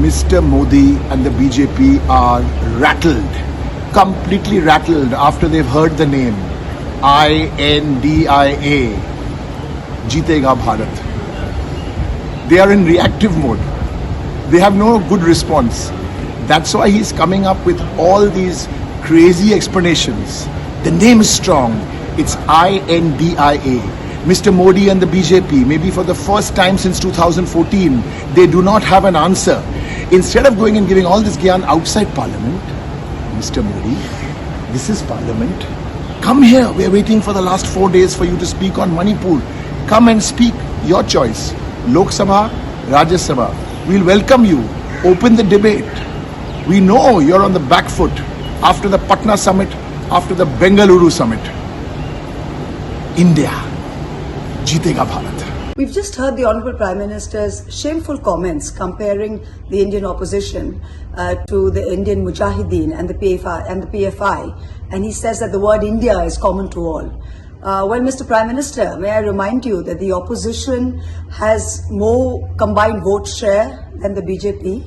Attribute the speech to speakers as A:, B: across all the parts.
A: Mr. Modi and the BJP are rattled, completely rattled after they've heard the name INDIA, Jeetega Bharat. They are in reactive mode. They have no good response. That's why he's coming up with all these crazy explanations. The name is strong. It's INDIA. Mr. Modi and the BJP, maybe for the first time since 2014, they do not have an answer. Instead of going and giving all this gyan outside Parliament, Mr. Modi, this is Parliament. Come here. We are waiting for the last 4 days for you to speak on Manipur. Come and speak. Your choice. Lok Sabha, Rajya Sabha. We'll welcome you. Open the debate. We know you're on the back foot after the Patna summit, after the Bengaluru summit. India. Jeetega Bharat.
B: We've just heard the Honourable Prime Minister's shameful comments comparing the Indian opposition to the Indian Mujahideen and the PFI, and he says that the word India is common to all. Well, Mr. Prime Minister, may I remind you that the opposition has more combined vote share than the BJP.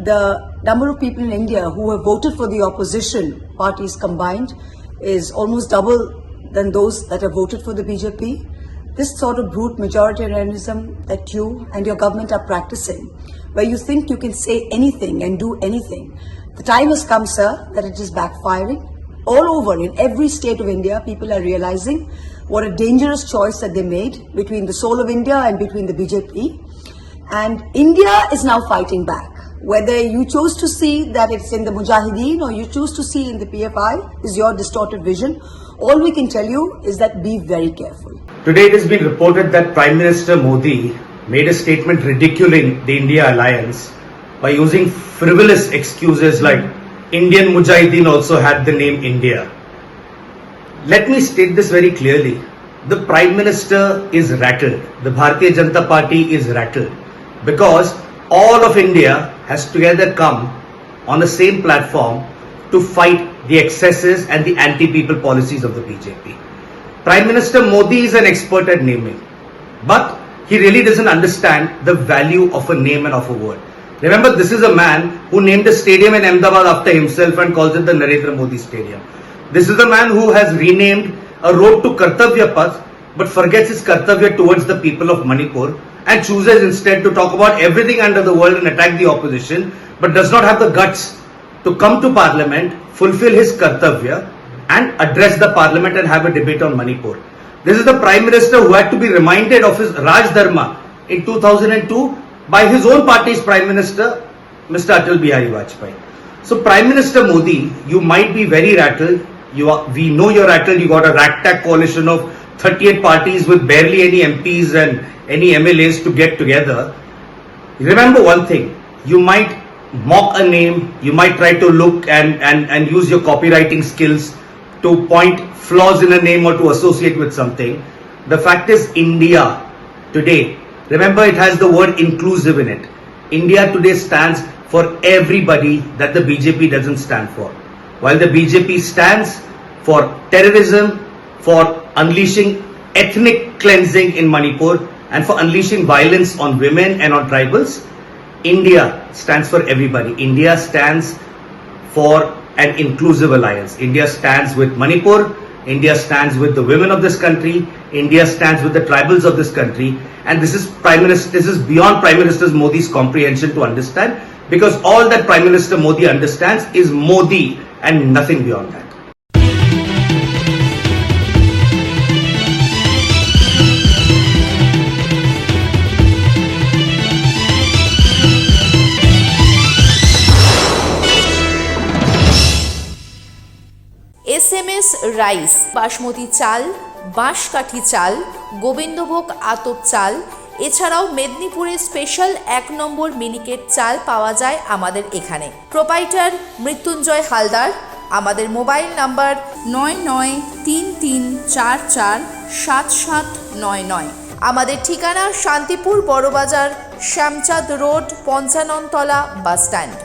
B: The number of people in India who have voted for the opposition parties combined is almost double than those that have voted for the BJP. This sort of brute majoritarianism that you and your government are practicing, where you think you can say anything and do anything, the time has come, sir, that it is backfiring. All over, in every state of India, people are realizing what a dangerous choice that they made between the soul of India and between the BJP. And India is now fighting back. Whether you choose to see that it's in the Mujahideen or you choose to see in the PFI is your distorted vision. All we can tell you is that be very careful.
C: Today it has been reported that Prime Minister Modi made a statement ridiculing the India alliance by using frivolous excuses like Indian Mujahideen also had the name India. Let me state this very clearly. The Prime Minister is rattled. The Bharatiya Janata Party is rattled because all of India has together come on the same platform to fight the excesses and the anti-people policies of the BJP. Prime Minister Modi is an expert at naming, but he really doesn't understand the value of a name and of a word. Remember, this is a man who named a stadium in Ahmedabad after himself and calls it the Narendra Modi Stadium. This is a man who has renamed a road to Kartavya Path, but forgets his Kartavya towards the people of Manipur and chooses instead to talk about everything under the world and attack the opposition, but does not have the guts to come to Parliament, fulfill his Kartavya and address the Parliament and have a debate on Manipur. This is the Prime Minister who had to be reminded of his Raj Dharma in 2002 by his own party's Prime Minister, Mr. Atal Bihari Vajpayee. So Prime Minister Modi, you might be very rattled. We know you're rattled. You got a ragtag coalition of 38 parties with barely any MPs and any MLAs to get together. Remember one thing, you might mock a name, you might try to look and use your copywriting skills to point flaws in a name or to associate with something. The fact is, India today, remember it has the word inclusive in it. India today stands for everybody that the BJP doesn't stand for. While the BJP stands for terrorism, for unleashing ethnic cleansing in Manipur and for unleashing violence on women and on tribals, India stands for everybody. India stands for an inclusive alliance. India stands with Manipur. India stands with the women of this country. India stands with the tribals of this country. And this is beyond Prime Minister Modi's comprehension to understand, because all that Prime Minister Modi understands is Modi and nothing beyond that.
D: SMS rice, basmati চাল, বাঁশকাঠি চাল, গোবিন্দভোগ আতপ চাল, এছাড়াও মেদিনীপুরের special 1 নম্বর মিনিকেট চাল পাওয়া যায় আমাদের এখানে। প্রোপাইটার মৃত্যুঞ্জয় হালদার। আমাদের মোবাইল নাম্বার 9933447799। আমাদের ঠিকানা Shantipur Barabazar, Shyamchand road, Panchanantala bus stand.